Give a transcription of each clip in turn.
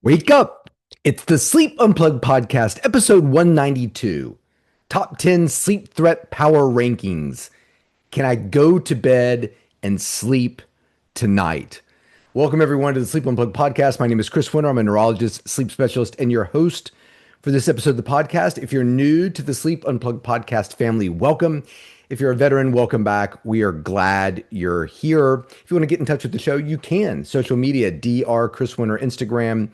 Wake up! It's the Sleep Unplugged podcast, episode 192. Top 10 sleep threat power rankings. Can I go to bed and sleep tonight? Welcome, everyone, to the Sleep Unplugged podcast. My name is Chris Winter. I'm a neurologist, sleep specialist, and your host for this episode of the podcast. If you're new to the Sleep Unplugged podcast family, welcome. If you're a veteran, welcome back. We are glad you're here. If you want to get in touch with the show, you can. Social media, Dr. Chris Winter, Instagram,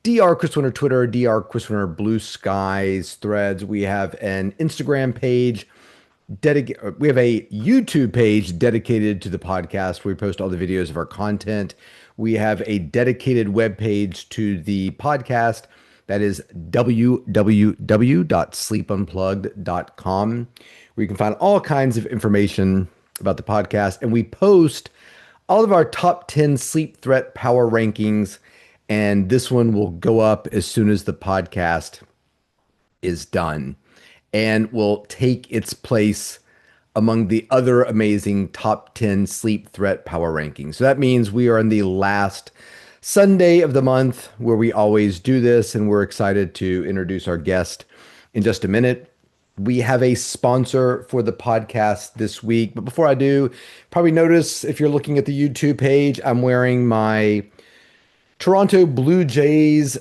Dr. Chris Winter, Twitter, Dr. Chris Winter, Bluesky, Threads. We have an Instagram page. We have a YouTube page dedicated to the podcast where we post all the videos of our content. We have a dedicated web page to the podcast. That is www.sleepunplugged.com, where you can find all kinds of information about the podcast. And we post all of our top 10 sleep threat power rankings. And this one will go up as soon as the podcast is done and will take its place among the other amazing top 10 sleep threat power rankings. So that means we are in the last Sunday of the month where we always do this, and we're excited to introduce our guest in just a minute. We have a sponsor for the podcast this week, but before I do, probably notice if you're looking at the YouTube page, I'm wearing my Toronto Blue Jays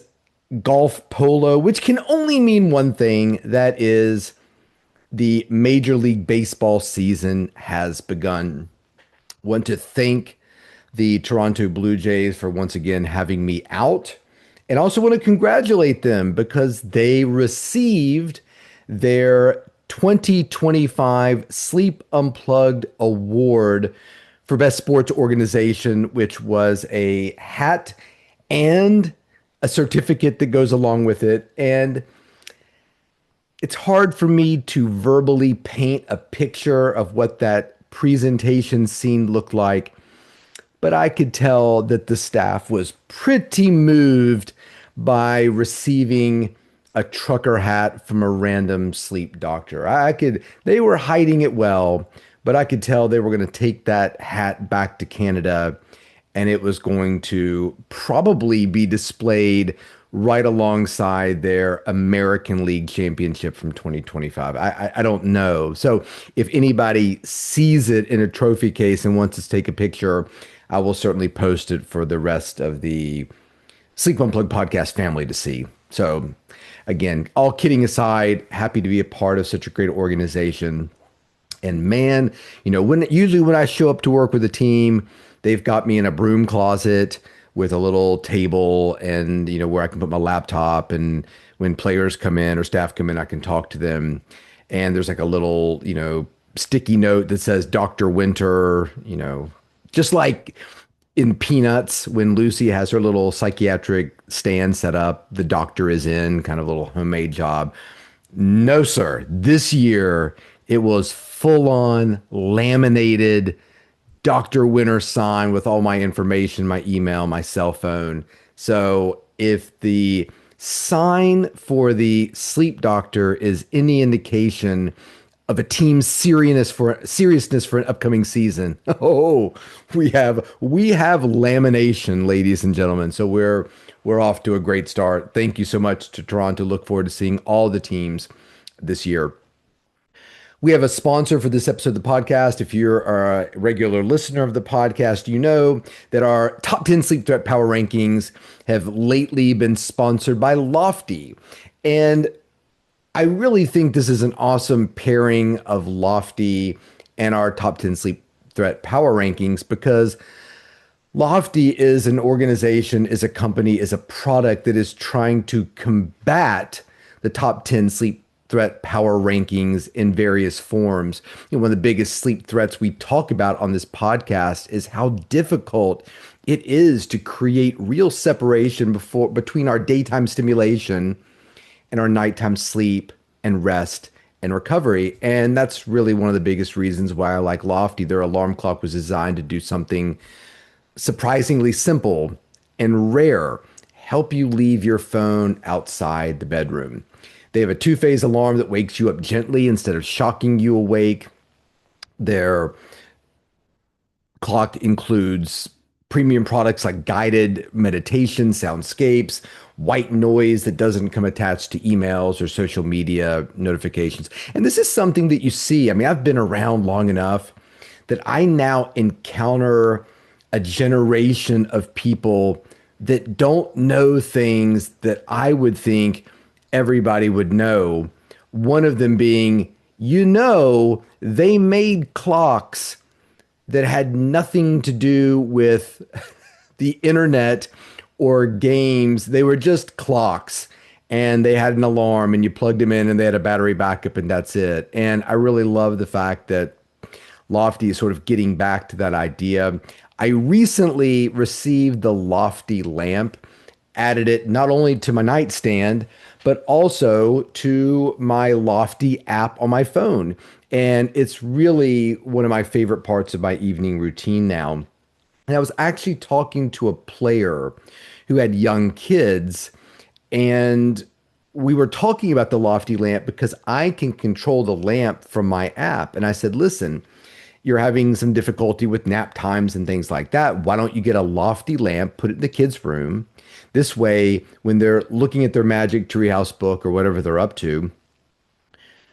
golf polo, which can only mean one thing. That is, the Major League Baseball season has begun. Want to thank the Toronto Blue Jays for once again having me out. And also want to congratulate them because they received their 2025 Sleep Unplugged Award for Best Sports Organization, which was a hat and a certificate that goes along with it. And it's hard for me to verbally paint a picture of what that presentation scene looked like, but I could tell that the staff was pretty moved by receiving a trucker hat from a random sleep doctor. They were hiding it well, but I could tell they were going to take that hat back to Canada, and it was going to probably be displayed right alongside their American League championship from 2025. I don't know. So if anybody sees it in a trophy case and wants to take a picture, I will certainly post it for the rest of the Sleep Unplugged podcast family to see. So again, all kidding aside, happy to be a part of such a great organization. And man, when I show up to work with a team, they've got me in a broom closet with a little table and, where I can put my laptop. And when players come in or staff come in, I can talk to them. And there's like a little, sticky note that says Dr. Winter, just like in Peanuts, when Lucy has her little psychiatric stand set up, the doctor is in, kind of a little homemade job. No, sir. This year, it was full on laminated Dr. Winter sign with all my information, my email, my cell phone. So if the sign for the sleep doctor is any indication of a team's seriousness for an upcoming season, oh, we have lamination, ladies and gentlemen. So we're off to a great start. Thank you so much to Toronto. Look forward to seeing all the teams this year. We have a sponsor for this episode of the podcast. If you're a regular listener of the podcast, you know that our top 10 sleep threat power rankings have lately been sponsored by Lofty. And I really think this is an awesome pairing of Lofty and our top 10 sleep threat power rankings, because Lofty is an organization, is a company, is a product that is trying to combat the top 10 sleep threat power rankings in various forms. One of the biggest sleep threats we talk about on this podcast is how difficult it is to create real separation between our daytime stimulation and our nighttime sleep and rest and recovery. And that's really one of the biggest reasons why I like Lofty. Their alarm clock was designed to do something surprisingly simple and rare: help you leave your phone outside the bedroom. They have a two-phase alarm that wakes you up gently instead of shocking you awake. Their clock includes premium products like guided meditation, soundscapes, white noise that doesn't come attached to emails or social media notifications. And this is something that you see. I mean, I've been around long enough that I now encounter a generation of people that don't know things that I would think everybody would know. One of them being, they made clocks that had nothing to do with the internet or games. They were just clocks and they had an alarm and you plugged them in and they had a battery backup and that's it. And I really love the fact that Lofty is sort of getting back to that idea. I recently received the Lofty lamp, added it not only to my nightstand, but also to my Lofty app on my phone. And it's really one of my favorite parts of my evening routine now. And I was actually talking to a player who had young kids, and we were talking about the Lofty lamp because I can control the lamp from my app. And I said, listen, you're having some difficulty with nap times and things like that. Why don't you get a Lofty lamp, put it in the kids' room? This way, when they're looking at their Magic Treehouse book or whatever they're up to,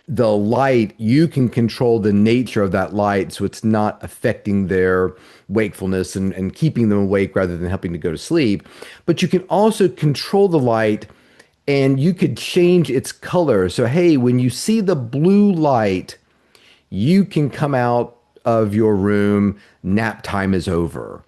the light, you can control the nature of that light so it's not affecting their wakefulness and keeping them awake rather than helping to go to sleep. But you can also control the light and you could change its color. So, hey, when you see the blue light, you can come out of your room, nap time is over.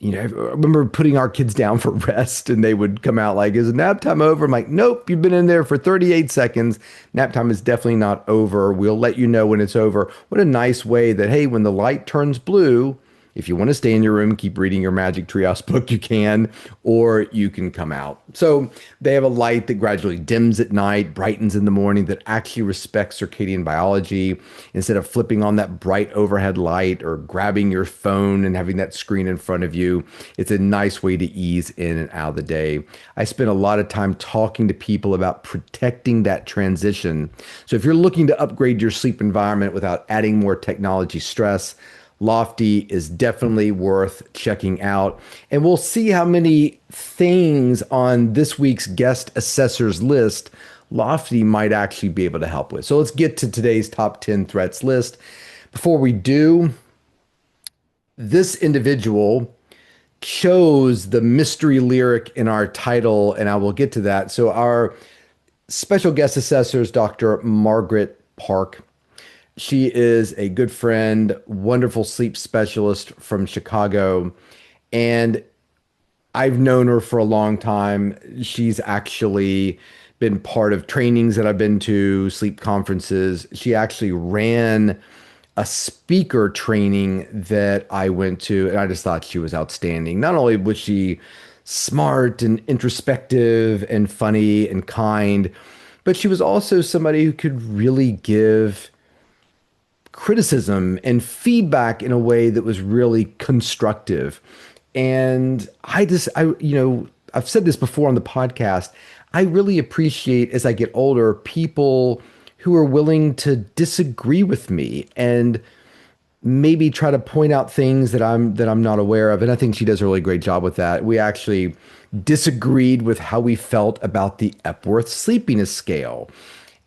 I remember putting our kids down for rest and they would come out like, is nap time over? I'm like, nope, you've been in there for 38 seconds. Nap time is definitely not over. We'll let you know when it's over. What a nice way that, hey, when the light turns blue, if you want to stay in your room, keep reading your Magic Treehouse book, you can, or you can come out. So they have a light that gradually dims at night, brightens in the morning, that actually respects circadian biology. Instead of flipping on that bright overhead light or grabbing your phone and having that screen in front of you, it's a nice way to ease in and out of the day. I spend a lot of time talking to people about protecting that transition. So if you're looking to upgrade your sleep environment without adding more technology stress, Lofty is definitely worth checking out. And we'll see how many things on this week's guest assessor's list Lofty might actually be able to help with. So let's get to today's top 10 threats list. Before we do, this individual chose the mystery lyric in our title, and I will get to that. So our special guest assessor is Dr. Margaret Park. She is a good friend, wonderful sleep specialist from Chicago, and I've known her for a long time. She's actually been part of trainings that I've been to, sleep conferences. She actually ran a speaker training that I went to, and I just thought she was outstanding. Not only was she smart and introspective and funny and kind, but she was also somebody who could really give criticism and feedback in a way that was really constructive. And I've said this before on the podcast, I really appreciate, as I get older, people who are willing to disagree with me and maybe try to point out things that I'm not aware of. And I think she does a really great job with that. We actually disagreed with how we felt about the Epworth sleepiness scale.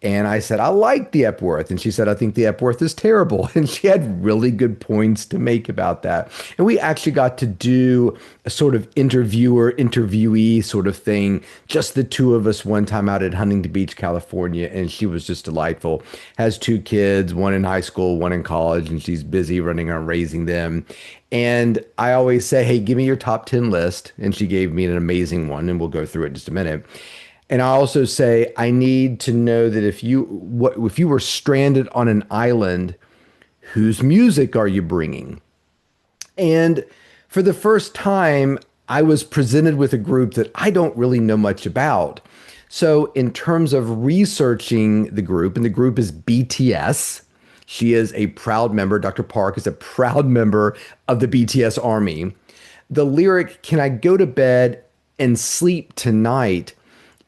And I said, I like the Epworth. And she said, I think the Epworth is terrible. And she had really good points to make about that. And we actually got to do a sort of interviewee sort of thing, just the two of us one time out at Huntington Beach, California. And she was just delightful. Has two kids, one in high school, one in college, and she's busy running around raising them. And I always say, hey, give me your top 10 list. And she gave me an amazing one, and we'll go through it in just a minute. And I also say, I need to know that if you were stranded on an island, whose music are you bringing? And for the first time, I was presented with a group that I don't really know much about. So in terms of researching the group, and the group is BTS, she is a proud member, Dr. Park is a proud member of the BTS Army. The lyric, "Can I go to bed and sleep tonight?"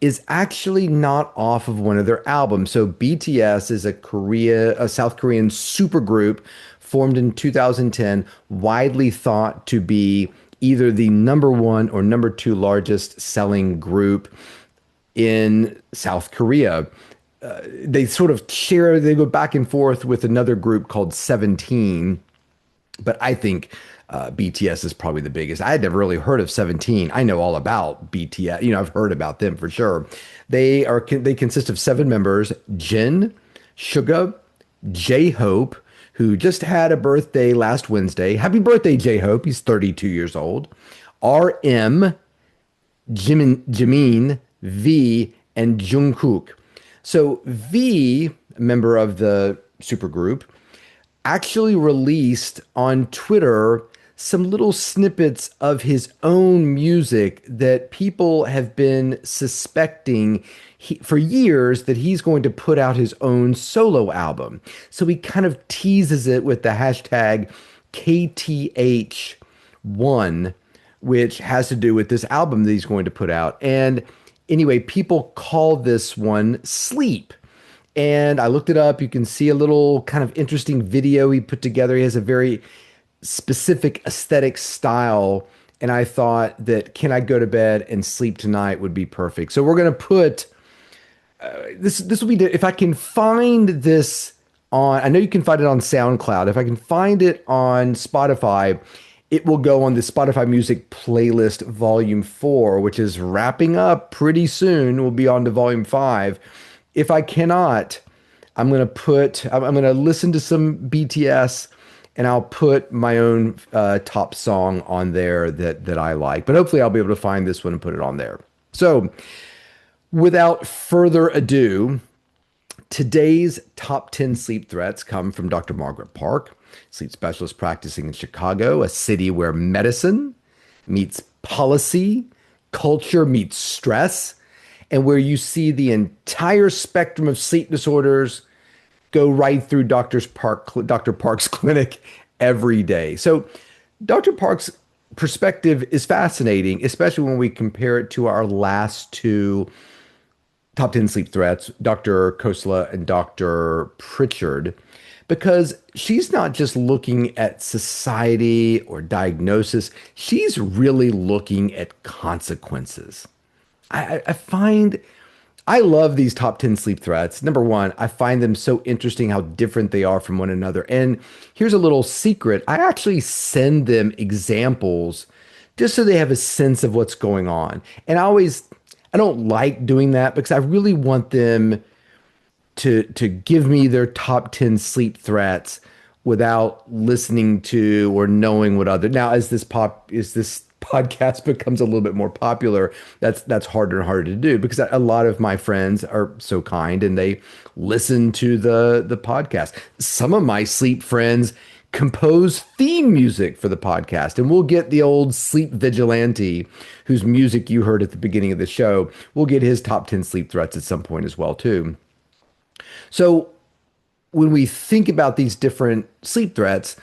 is actually not off of one of their albums. So BTS is a South Korean supergroup formed in 2010, widely thought to be either the number one or number two largest selling group in South Korea. They sort of share, they go back and forth with another group called 17, but I think BTS is probably the biggest. I had never really heard of 17. I know all about BTS. I've heard about them for sure. They consist of seven members: Jin, Suga, J-Hope, who just had a birthday last Wednesday. Happy birthday, J-Hope. He's 32 years old. RM, Jimin, V, and Jungkook. So V, a member of the supergroup, actually released on Twitter some little snippets of his own music that people have been suspecting for years that he's going to put out his own solo album. So he kind of teases it with the hashtag KTH1, which has to do with this album that he's going to put out. And anyway, people call this one Sleep. And I looked it up. You can see a little kind of interesting video he put together. He has a very specific aesthetic style. And I thought that Can I Go to Bed and Sleep Tonight would be perfect. So we're going to put this will be, if I can find this on, I know you can find it on SoundCloud. If I can find it on Spotify, it will go on the Spotify Music Playlist Volume 4, which is wrapping up pretty soon. We'll be on to Volume 5. If I cannot, I'm going to listen to some BTS, and I'll put my own top song on there that I like. But hopefully I'll be able to find this one and put it on there. So without further ado, today's top 10 sleep threats come from Dr. Margaret Park, sleep specialist practicing in Chicago, a city where medicine meets policy, culture meets stress, and where you see the entire spectrum of sleep disorders go right through Dr. Park's clinic every day. So Dr. Park's perspective is fascinating, especially when we compare it to our last two top 10 sleep threats, Dr. Khosla and Dr. Pritchard, because she's not just looking at society or diagnosis, she's really looking at consequences. I love these top 10 sleep threats. Number one, I find them so interesting how different they are from one another. And here's a little secret. I actually send them examples just so they have a sense of what's going on. And I don't like doing that because I really want them to give me their top 10 sleep threats without listening to or knowing what other. Now, as this podcast becomes a little bit more popular, that's harder and harder to do because a lot of my friends are so kind and they listen to the podcast. Some of my sleep friends compose theme music for the podcast, and we'll get the old sleep vigilante whose music you heard at the beginning of the show. We'll get his top 10 sleep threats at some point as well too. So when we think about these different sleep threats,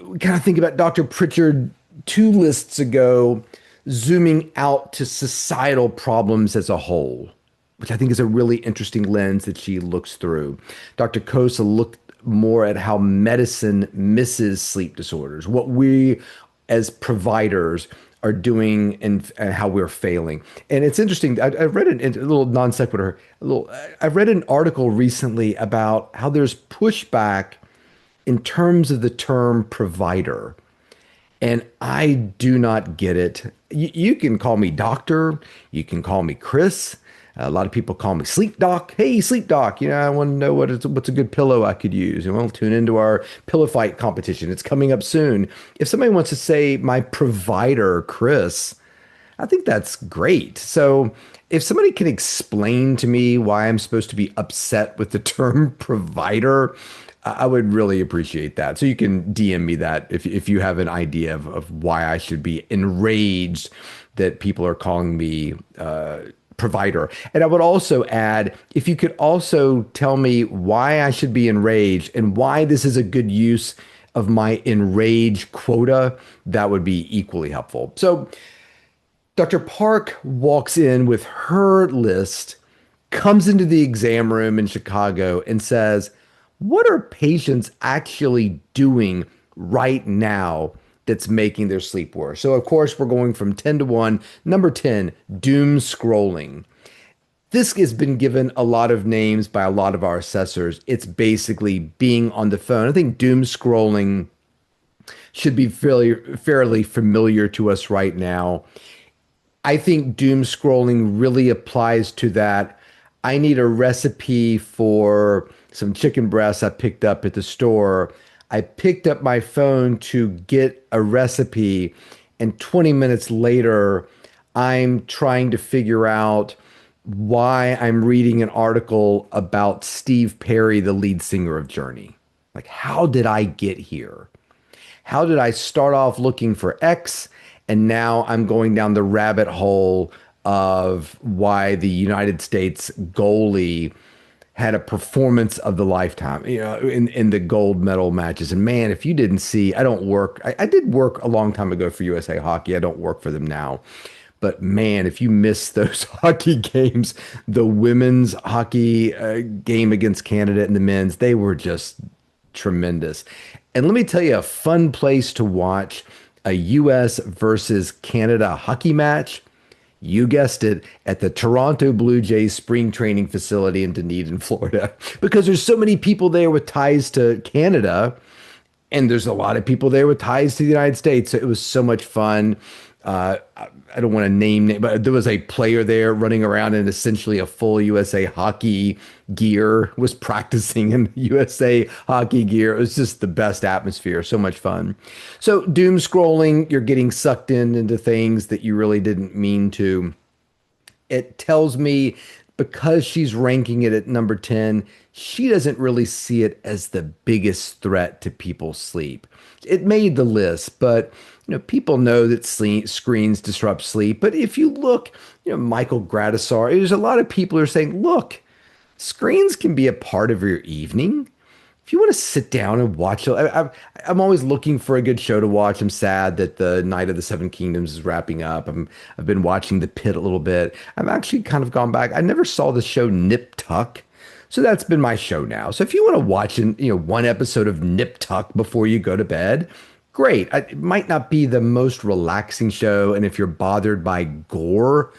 we kind of think about Dr. Pritchard 2 lists ago, zooming out to societal problems as a whole, which I think is a really interesting lens that she looks through. Dr. Kosa looked more at how medicine misses sleep disorders, what we as providers are doing and how we're failing. And it's interesting. I read a little non sequitur. I read an article recently about how there's pushback in terms of the term provider. And I do not get it. You can call me doctor. You can call me Chris. A lot of people call me sleep doc. Hey, sleep doc. I want to know what's a good pillow I could use. We'll tune into our pillow fight competition. It's coming up soon. If somebody wants to say my provider, Chris, I think that's great. So if somebody can explain to me why I'm supposed to be upset with the term provider, I would really appreciate that. So you can DM me that if you have an idea of why I should be enraged that people are calling me provider. And I would also add, if you could also tell me why I should be enraged and why this is a good use of my enrage quota, that would be equally helpful. So Dr. Park walks in with her list, comes into the exam room in Chicago and says, what are patients actually doing right now that's making their sleep worse. So, of course, we're going from 10 to 1. Number 10, doom scrolling. This has been given a lot of names by a lot of our assessors. It's basically being on the phone. I think doom scrolling should be fairly familiar to us right now. I think doom scrolling really applies to that. I need a recipe for some chicken breasts I picked up at the store. I picked up my phone to get a recipe, and 20 minutes later, I'm trying to figure out why I'm reading an article about Steve Perry, the lead singer of Journey. Like, how did I get here? How did I start off looking for X and now I'm going down the rabbit hole of why the United States goalie had a performance of the lifetime, in the gold medal matches. And man, if you didn't see, I don't work, I did work a long time ago for USA Hockey. I don't work for them now. But man, if you miss those hockey games, the women's hockey game against Canada and the men's, they were just tremendous. And let me tell you a fun place to watch a US versus Canada hockey match. You guessed it, at the Toronto Blue Jays spring training facility in Dunedin, Florida, because there's so many people there with ties to Canada, and there's a lot of people there with ties to the United States. So it was so much fun. I don't want to name, but there was a player there running around in essentially a full USA hockey gear, was practicing in USA hockey gear. It was just the best atmosphere. So much fun. So doom scrolling, you're getting sucked into things that you really didn't mean to. It tells me because she's ranking it at number 10, she doesn't really see it as the biggest threat to people's sleep. It made the list, but people know that screens disrupt sleep. But if you look, Michael Gradisar, there's a lot of people who are saying, look, screens can be a part of your evening. If you want to sit down and watch, I'm always looking for a good show to watch. I'm sad that the Night of the Seven Kingdoms is wrapping up. I've been watching The Pit a little bit. I've actually kind of gone back. I never saw the show Nip Tuck. So that's been my show now. So if you want to watch one episode of Nip Tuck before you go to bed, great. It might not be the most relaxing show. And if you're bothered by gore,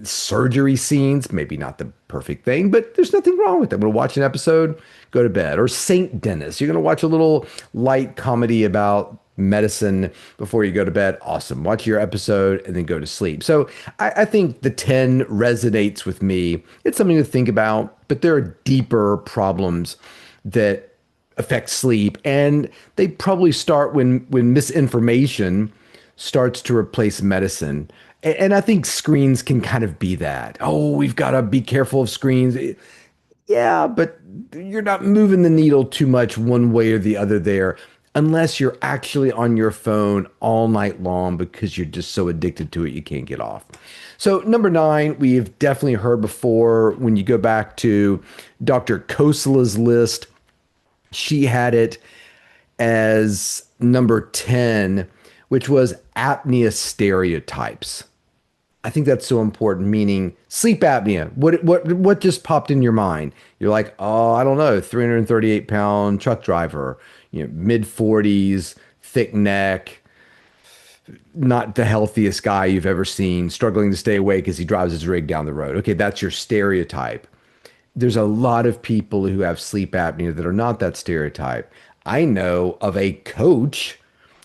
surgery scenes, maybe not the perfect thing, but there's nothing wrong with it. We'll watch an episode, go to bed. Or Saint Dennis. You're going to watch a little light comedy about medicine before you go to bed. Awesome. Watch your episode and then go to sleep. So I think the 10 resonates with me. It's something to think about, but there are deeper problems that affect sleep, and they probably start when misinformation starts to replace medicine. And I think screens can kind of be that. Oh, we've got to be careful of screens. Yeah, but you're not moving the needle too much one way or the other there, unless you're actually on your phone all night long because you're just so addicted to it you can't get off. So number 9, we've definitely heard before. When you go back to Dr. Kosela's list, she had it as number 10, which was apnea stereotypes. I think that's so important, meaning sleep apnea. What just popped in your mind? You're like, oh, I don't know, 338-pound truck driver, mid 40s, thick neck, not the healthiest guy you've ever seen, struggling to stay awake as he drives his rig down the road. Okay, that's your stereotype. There's a lot of people who have sleep apnea that are not that stereotype. I know of a coach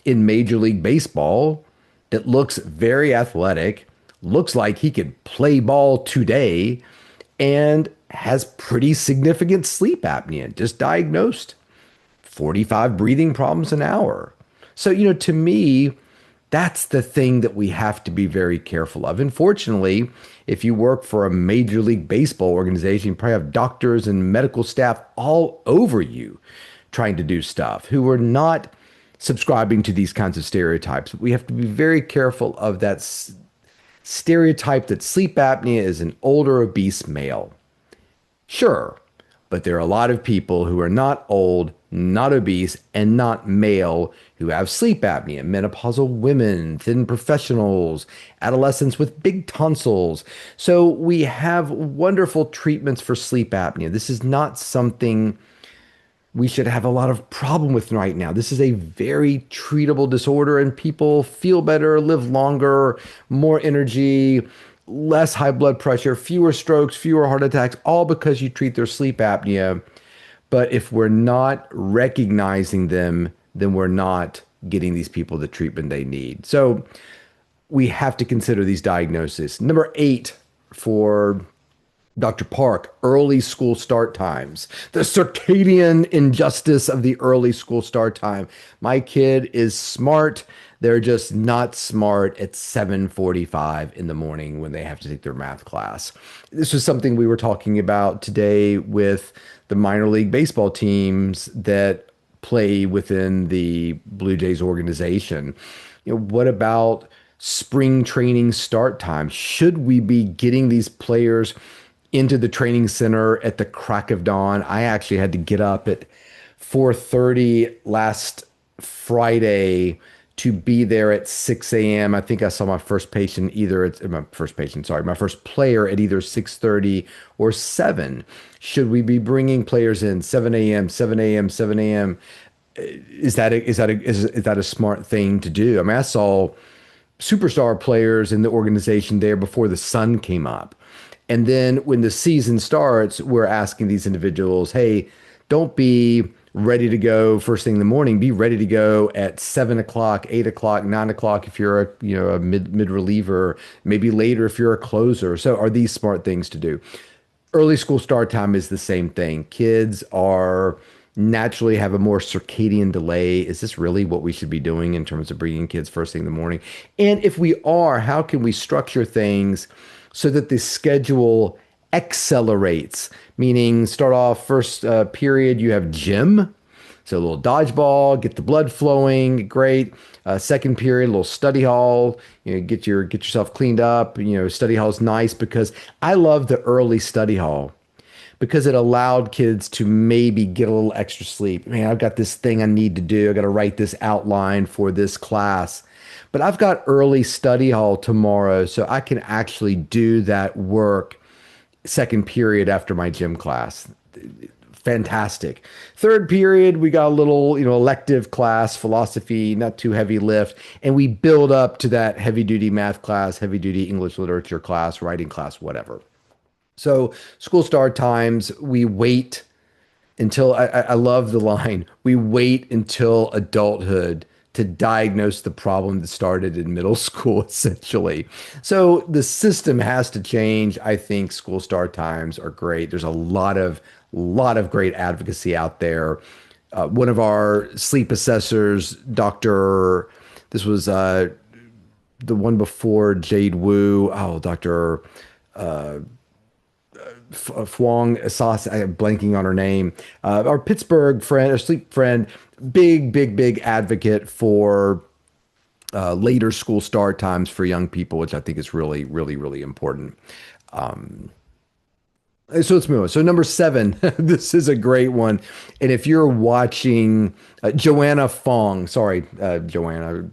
in Major League Baseball that looks very athletic, looks like he could play ball today, and has pretty significant sleep apnea, just diagnosed. 45 breathing problems an hour. So, to me, that's the thing that we have to be very careful of. Unfortunately, if you work for a Major League Baseball organization, you probably have doctors and medical staff all over you trying to do stuff who are not subscribing to these kinds of stereotypes. We have to be very careful of that stereotype that sleep apnea is an older, obese male. Sure, but there are a lot of people who are not old, not obese, and not male who have sleep apnea. Menopausal women, thin professionals, adolescents with big tonsils. So we have wonderful treatments for sleep apnea. This is not something we should have a lot of problem with right now. This is a very treatable disorder, and people feel better, live longer, more energy, less high blood pressure, fewer strokes, fewer heart attacks, all because you treat their sleep apnea. But if we're not recognizing them, then we're not getting these people the treatment they need. So we have to consider these diagnoses. Number 8 for Dr. Park, early school start times, the circadian injustice of the early school start time. My kid is smart. They're just not smart at 7:45 in the morning when they have to take their math class. This was something we were talking about today with the minor league baseball teams that play within the Blue Jays organization. What about spring training start time? Should we be getting these players into the training center at the crack of dawn? I actually had to get up at 4:30 last Friday to be there at 6 a.m. I think I saw my first patient either at my first patient, sorry, my first player at either 6:30 or 7. Should we be bringing players in 7 a.m., 7 a.m., 7 a.m.? Is that a smart thing to do? I mean, I saw superstar players in the organization there before the sun came up. And then when the season starts, we're asking these individuals, hey, don't be ready to go first thing in the morning. Be ready to go at 7 o'clock, 8 o'clock, 9 o'clock if you're a mid reliever, maybe later if you're a closer. So are these smart things to do? Early school start time is the same thing. Kids are naturally have a more circadian delay. Is this really what we should be doing in terms of bringing kids first thing in the morning? And if we are, how can we structure things so that the schedule accelerates? Meaning, start off first period, you have gym. So a little dodgeball, get the blood flowing, great. Second period, a little study hall. Get yourself cleaned up. Study hall is nice because I love the early study hall because it allowed kids to maybe get a little extra sleep. Man, I've got this thing I need to do. I got to write this outline for this class. But I've got early study hall tomorrow, so I can actually do that work second period after my gym class. Fantastic. Third period, we got a little, elective class, philosophy, not too heavy lift, and we build up to that heavy duty math class, heavy duty English literature class, writing class, whatever. So school start times, we wait until I love the line, we wait until adulthood to diagnose the problem that started in middle school, essentially. So the system has to change. I think school start times are great. There's a lot of great advocacy out there. One of our sleep assessors, Dr. This was the one before Jade Wu. Oh, Dr. Fwang Asas, I'm blanking on her name. Our Pittsburgh friend, our sleep friend, big advocate for later school start times for young people, which I think is really important. So let's move on. So number 7, this is a great one. And if you're watching Joanna Fong, sorry, Joanna,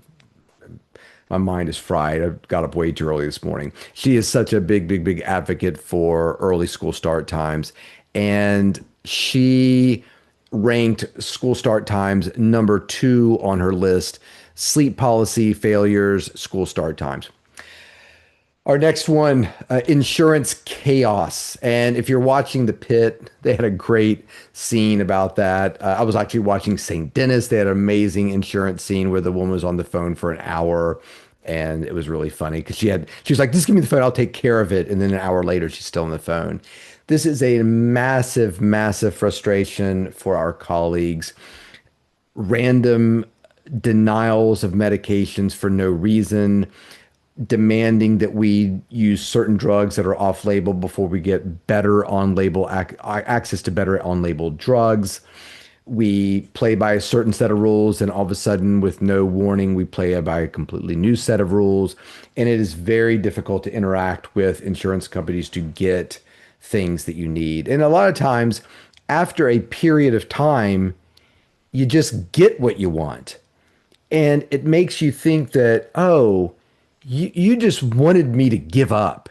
my mind is fried. I got up way too early this morning. She is such a big advocate for early school start times. And she ranked school start times number 2 on her list, sleep policy failures, school start times. Our next one, insurance chaos. And if you're watching The Pit, they had a great scene about that. I was actually watching St. Dennis. They had an amazing insurance scene where the woman was on the phone for an hour. And it was really funny because she was like, just give me the phone, I'll take care of it. And then an hour later, she's still on the phone. This is a massive frustration for our colleagues. Random denials of medications for no reason, demanding that we use certain drugs that are off-label before we get better on-label access to better on-label drugs. We play by a certain set of rules, and all of a sudden, with no warning, we play by a completely new set of rules. And it is very difficult to interact with insurance companies to get things that you need. And a lot of times, after a period of time, you just get what you want. And it makes you think that, oh, you just wanted me to give up.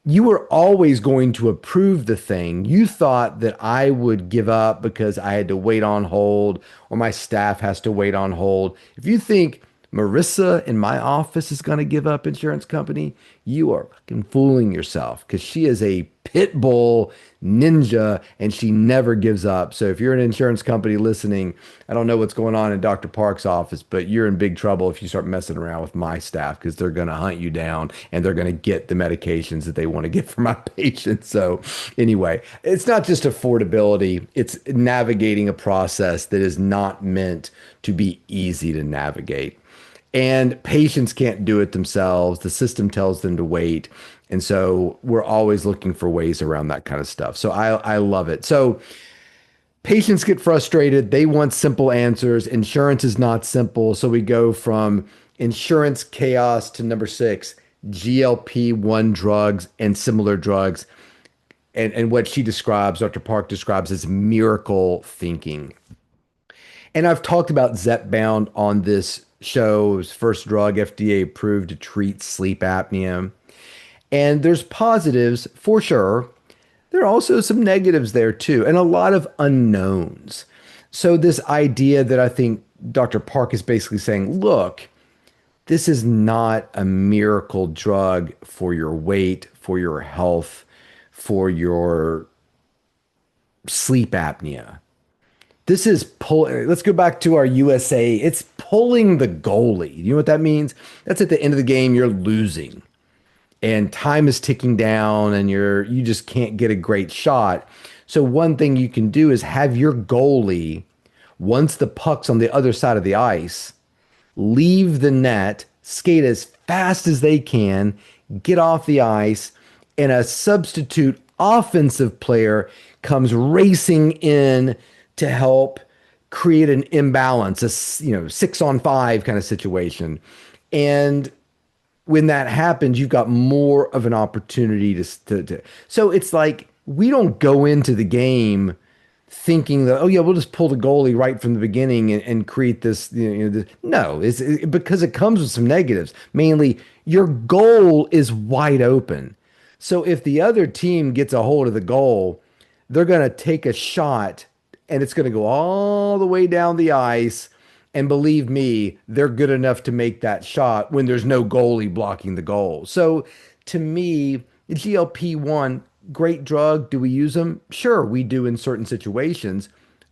you were always going to approve the thing. You thought that I would give up because I had to wait on hold or my staff has to wait on hold. If you think Marissa in my office is going to give up insurance company, you are fucking fooling yourself because she is a pit bull ninja and she never gives up. So if you're an insurance company listening, I don't know what's going on in Dr. Park's office, but you're in big trouble if you start messing around with my staff because they're going to hunt you down and they're going to get the medications that they want to get for my patients. So anyway, it's not just affordability, it's navigating a process that is not meant to be easy to navigate. And patients can't do it themselves. The system tells them to wait. And so we're always looking for ways around that kind of stuff. So I love it. So patients get frustrated. They want simple answers. Insurance is not simple. So we go from insurance chaos to number six, GLP-1 drugs and similar drugs. And what she describes, Dr. Park describes as miracle thinking. And I've talked about Zepbound on this show. It was first drug FDA approved to treat sleep apnea. And there's positives for sure. There are also some negatives there too, and a lot of unknowns. So this idea that I think Dr. Park is basically saying, look, this is not a miracle drug for your weight, for your health, for your sleep apnea. This is let's go back to our USA. It's pulling the goalie. You know what that means? That's at the end of the game, you're losing and time is ticking down and you just can't get a great shot. So one thing you can do is have your goalie, once the puck's on the other side of the ice, leave the net, skate as fast as they can, get off the ice, and a substitute offensive player comes racing in to help create an imbalance, a 6-on-5 kind of situation. And when that happens, you've got more of an opportunity to. So it's like we don't go into the game thinking that, oh yeah, we'll just pull the goalie right from the beginning and create this. No, because it comes with some negatives. Mainly, your goal is wide open. So if the other team gets a hold of the goal, they're going to take a shot and it's going to go all the way down the ice. And believe me, they're good enough to make that shot when there's no goalie blocking the goal. So to me, the GLP-1, great drug. Do we use them? Sure, we do in certain situations.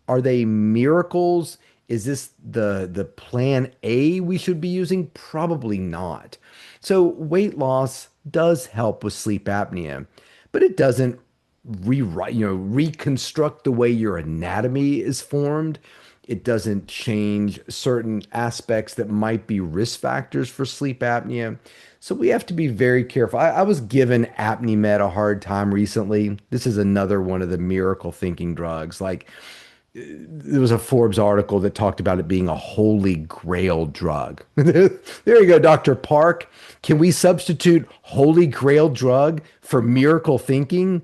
Are they miracles? Is this the plan A we should be using? Probably not. So weight loss does help with sleep apnea, but it doesn't reconstruct the way your anatomy is formed. It doesn't change certain aspects that might be risk factors for sleep apnea. So we have to be very careful. I was given Apnimed a hard time recently. This is another one of the miracle thinking drugs. Like there was a Forbes article that talked about it being a holy grail drug. There you go, Dr. Park. Can we substitute holy grail drug for miracle thinking?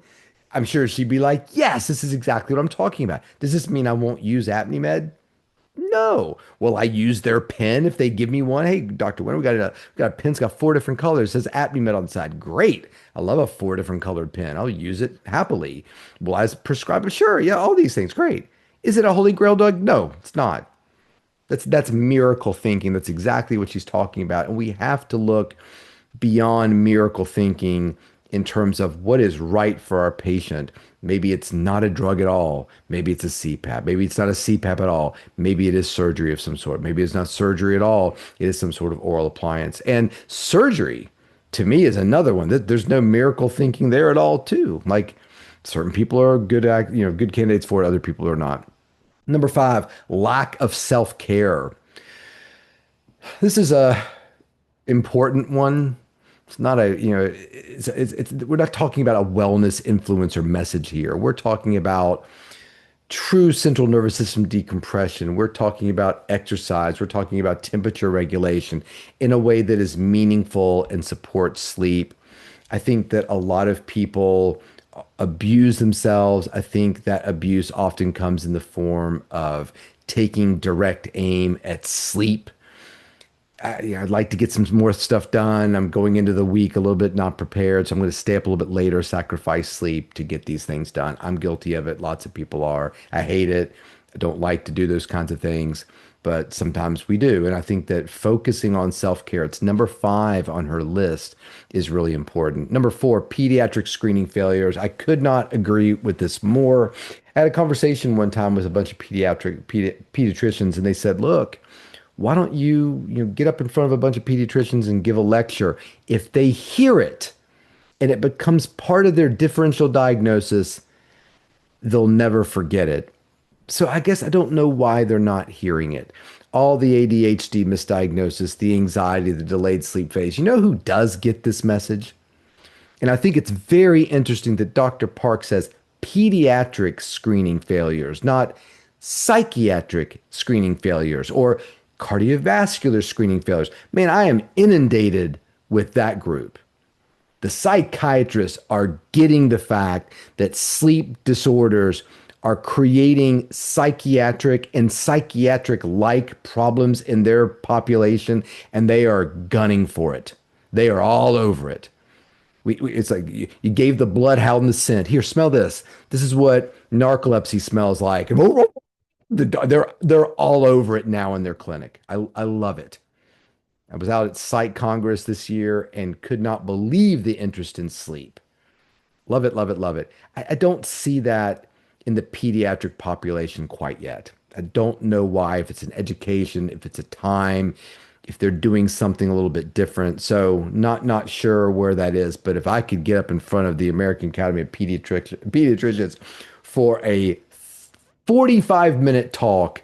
I'm sure she'd be like, yes, this is exactly what I'm talking about. Does this mean I won't use Apnimed? No. Will I use their pen if they give me one? Hey, Dr. Winter, we got a pen. It's got 4 different colors. It says Apnimed on the side. Great. I love a 4 different colored pen. I'll use it happily. Will I prescribe it? Sure. Yeah, all these things. Great. Is it a holy grail drug? No, it's not. That's miracle thinking. That's exactly what she's talking about. And we have to look beyond miracle thinking in terms of what is right for our patient. Maybe it's not a drug at all. Maybe it's a CPAP. Maybe it's not a CPAP at all. Maybe it is surgery of some sort. Maybe it's not surgery at all. It is some sort of oral appliance. And surgery, to me, is another one. There's no miracle thinking there at all, too. Like certain people are good good candidates for it. Other people are not. Number 5, lack of self-care. This is a important one. It's not we're not talking about a wellness influencer message here. We're talking about true central nervous system decompression. We're talking about exercise. We're talking about temperature regulation in a way that is meaningful and supports sleep. I think that a lot of people abuse themselves. I think that abuse often comes in the form of taking direct aim at sleep. I'd like to get some more stuff done. I'm going into the week a little bit not prepared, so I'm going to stay up a little bit later, sacrifice sleep to get these things done. I'm guilty of it. Lots of people are. I hate it. I don't like to do those kinds of things, but sometimes we do. And I think that focusing on self-care, it's number 5 on her list, is really important. Number 4, pediatric screening failures. I could not agree with this more. I had a conversation one time with a bunch of pediatricians, and they said, look, why don't you get up in front of a bunch of pediatricians and give a lecture? If they hear it and it becomes part of their differential diagnosis, they'll never forget it. So I guess I don't know why they're not hearing it. All the ADHD misdiagnosis, the anxiety, the delayed sleep phase. You know who does get this message? And I think it's very interesting that Dr. Park says pediatric screening failures, not psychiatric screening failures or cardiovascular screening failures. Man, I am inundated with that group. The psychiatrists are getting the fact that sleep disorders are creating psychiatric and psychiatric-like problems in their population, and they are gunning for it. They are all over it. It's like you gave the bloodhound the scent. Here, smell this. This is what narcolepsy smells like. And they're all over it now in their clinic. I love it. I was out at Psych Congress this year and could not believe the interest in sleep. Love it, love it, love it. I don't see that in the pediatric population quite yet. I don't know why, if it's an education, if it's a time, if they're doing something a little bit different. So not sure where that is. But if I could get up in front of the American Academy of Pediatricians for a 45-minute talk,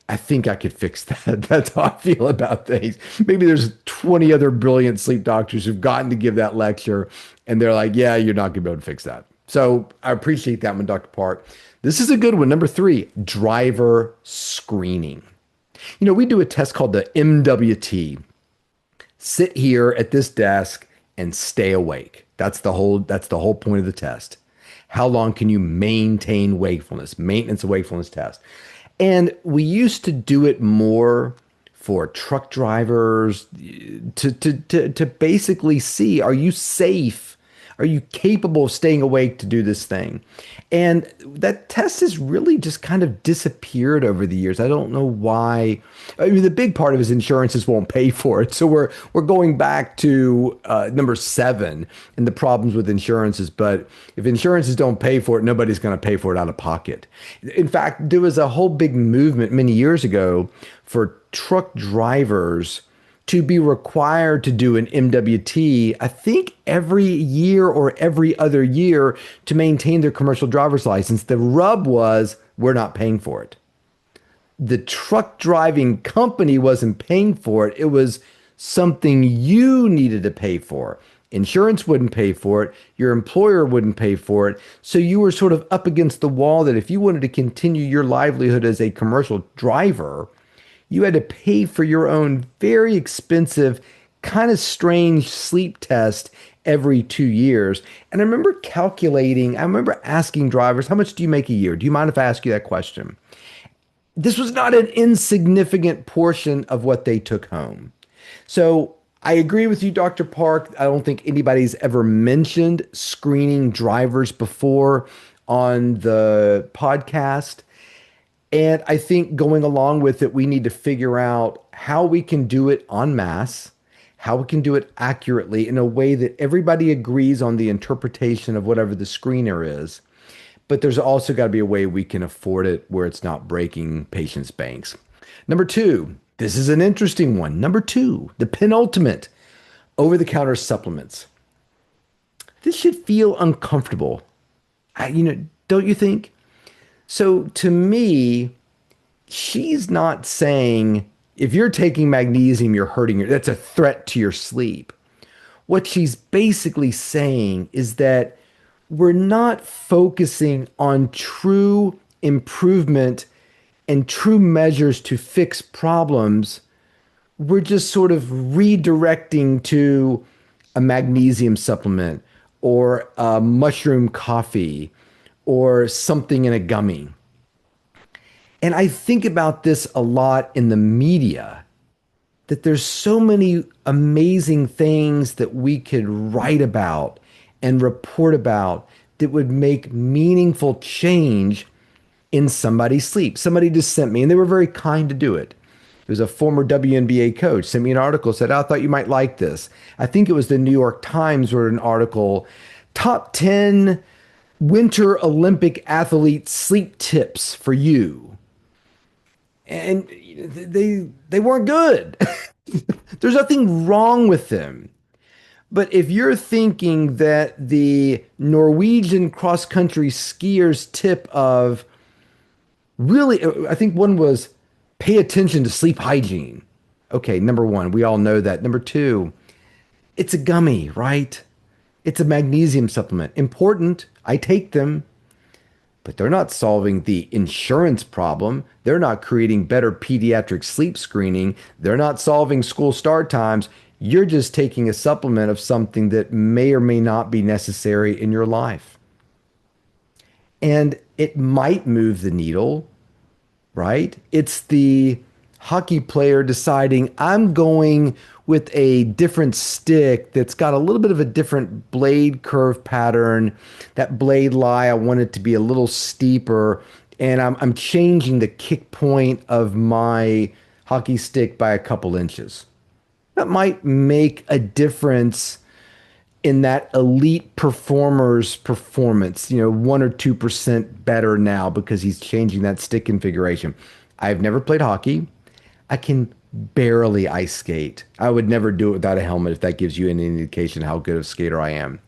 I think I could fix that. That's how I feel about things. Maybe there's 20 other brilliant sleep doctors who've gotten to give that lecture, and they're like, yeah, you're not going to be able to fix that. So I appreciate that one, Dr. Park. This is a good one. Number 3, driver screening. We do a test called the MWT. Sit here at this desk and stay awake. That's the whole point of the test. How long can you maintain wakefulness? Maintenance of wakefulness test. And we used to do it more for truck drivers to basically see, are you safe? Are you capable of staying awake to do this thing? And that test has really just kind of disappeared over the years. I don't know why. I mean, the big part of it is insurances won't pay for it. So we're going back to number 7 and the problems with insurances. But if insurances don't pay for it, nobody's going to pay for it out of pocket. In fact, there was a whole big movement many years ago for truck drivers to be required to do an MWT, I think every year or every other year, to maintain their commercial driver's license. The rub was, we're not paying for it. The truck driving company wasn't paying for it. It was something you needed to pay for. Insurance wouldn't pay for it. Your employer wouldn't pay for it. So you were sort of up against the wall that if you wanted to continue your livelihood as a commercial driver, you had to pay for your own very expensive, kind of strange sleep test every 2 years. And I remember asking drivers, how much do you make a year? Do you mind if I ask you that question? This was not an insignificant portion of what they took home. So I agree with you, Dr. Park. I don't think anybody's ever mentioned screening drivers before on the podcast. And I think going along with it, we need to figure out how we can do it en masse, how we can do it accurately in a way that everybody agrees on the interpretation of whatever the screener is. But there's also got to be a way we can afford it where it's not breaking patients' banks. Number 2, this is an interesting one. Number 2, the penultimate, over-the-counter supplements. This should feel uncomfortable. Don't you think? So to me, she's not saying if you're taking magnesium, you're hurting that's a threat to your sleep. What she's basically saying is that we're not focusing on true improvement and true measures to fix problems. We're just sort of redirecting to a magnesium supplement or a mushroom coffee or something in a gummy. And I think about this a lot in the media. that there's so many amazing things that we could write about and report about that would make meaningful change in somebody's sleep. Somebody just sent me, and they were very kind to do it. It was a former WNBA coach, sent me an article, said, I thought you might like this. I think it was the New York Times wrote an article, top 10 Winter Olympic athlete sleep tips for you. And they weren't good. There's nothing wrong with them. But if you're thinking that the Norwegian cross country skier's tip of really, I think one was pay attention to sleep hygiene. Okay, number one, we all know that. Number two, it's a gummy, right? It's a magnesium supplement. Important. I take them, but they're not solving the insurance problem. They're not creating better pediatric sleep screening. They're not solving school start times. You're just taking a supplement of something that may or may not be necessary in your life. And it might move the needle, right? It's the hockey player deciding I'm going with a different stick that's got a little bit of a different blade curve pattern. That blade lie, I want it to be a little steeper. And I'm changing the kick point of my hockey stick by a couple inches. That might make a difference in that elite performer's performance, 1 or 2% better now because he's changing that stick configuration. I've never played hockey. I can barely ice skate. I would never do it without a helmet if that gives you any indication how good of a skater I am.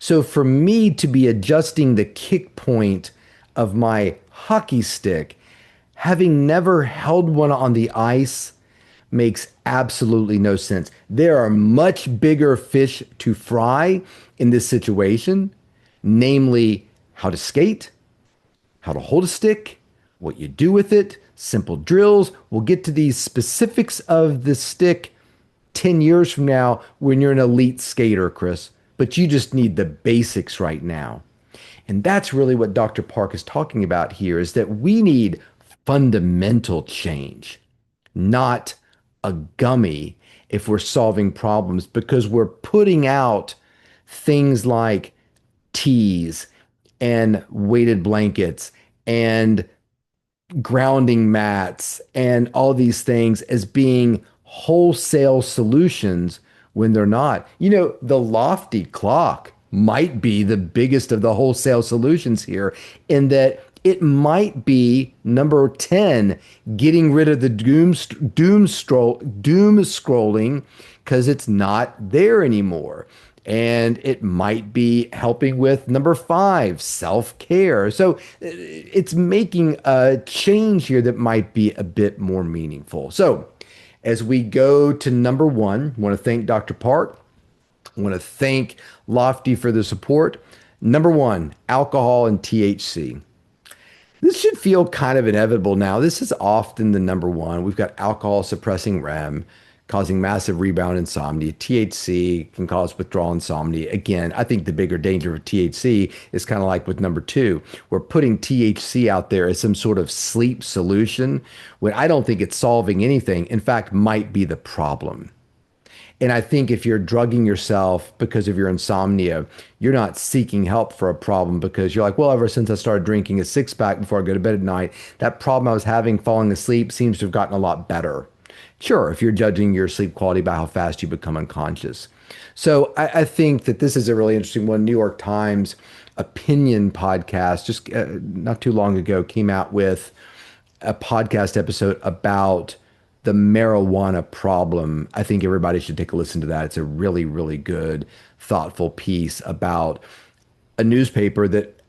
So for me to be adjusting the kick point of my hockey stick, having never held one on the ice, makes absolutely no sense. There are much bigger fish to fry in this situation, namely how to skate, how to hold a stick, what you do with it, simple drills. We'll get to these specifics of the stick 10 years from now when you're an elite skater, Chris, but you just need the basics right now. And that's really what Dr. Park is talking about here is that we need fundamental change, not a gummy if we're solving problems because we're putting out things like teas and weighted blankets and grounding mats and all these things as being wholesale solutions when they're not. The lofty clock might be the biggest of the wholesale solutions here in that it might be number 10, getting rid of the doom scrolling because it's not there anymore. And it might be helping with number 5, self-care. So it's making a change here that might be a bit more meaningful. So as we go to number 1, I want to thank Dr. Park. I want to thank Lofty for the support. Number 1, alcohol and THC. This should feel kind of inevitable now. This is often the number 1. We've got alcohol suppressing REM, causing massive rebound insomnia. THC can cause withdrawal insomnia. Again, I think the bigger danger of THC is kind of like with number 2. We're putting THC out there as some sort of sleep solution when I don't think it's solving anything. In fact, might be the problem. And I think if you're drugging yourself because of your insomnia, you're not seeking help for a problem because you're like, well, ever since I started drinking a 6-pack before I go to bed at night, that problem I was having falling asleep seems to have gotten a lot better. Sure, if you're judging your sleep quality by how fast you become unconscious. So I think that this is a really interesting one. New York Times opinion podcast just not too long ago came out with a podcast episode about the marijuana problem. I think everybody should take a listen to that. It's a really, really good, thoughtful piece about a newspaper that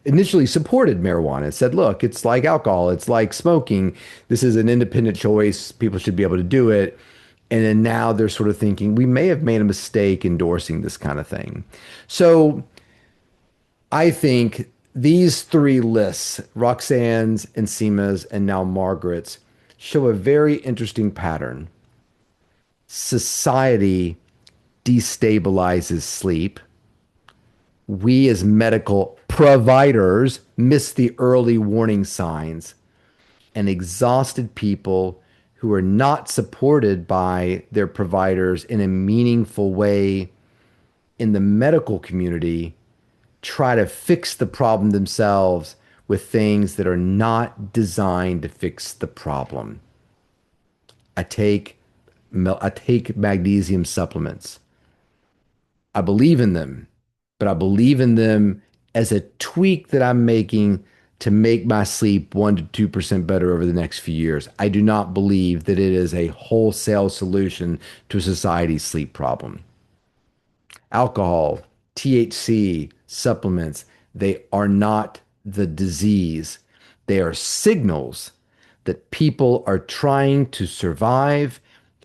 initially supported marijuana. It said, look, it's like alcohol. It's like smoking. This is an independent choice. People should be able to do it. And then now they're sort of thinking, we may have made a mistake endorsing this kind of thing. So I think these 3 lists, Roxanne's and Seema's and now Margaret's, show a very interesting pattern. Society destabilizes sleep. We as medical providers miss the early warning signs, and exhausted people who are not supported by their providers in a meaningful way in the medical community try to fix the problem themselves with things that are not designed to fix the problem. I take I take magnesium supplements. I believe in them, but I believe in them as a tweak that I'm making to make my sleep 1 to 2% better over the next few years. I do not believe that it is a wholesale solution to society's sleep problem. Alcohol, THC, supplements, they are not the disease. They are signals that people are trying to survive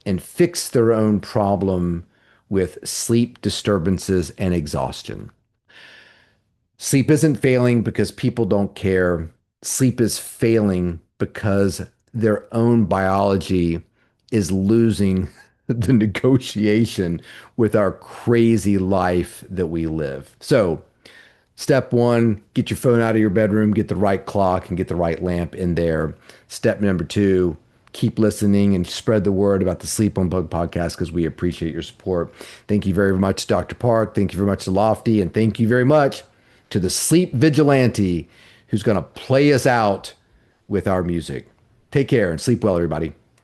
and fix their own problem with sleep disturbances and exhaustion. Sleep isn't failing because people don't care. Sleep is failing because their own biology is losing the negotiation with our crazy life that we live. So, step one, get your phone out of your bedroom, get the right clock, and get the right lamp in there. Step number two, keep listening and spread the word about the Sleep Unplugged podcast because we appreciate your support. Thank you very much, Dr. Park. Thank you very much to Lofty. And thank you very much to the sleep vigilante who's going to play us out with our music. Take care and sleep well, everybody.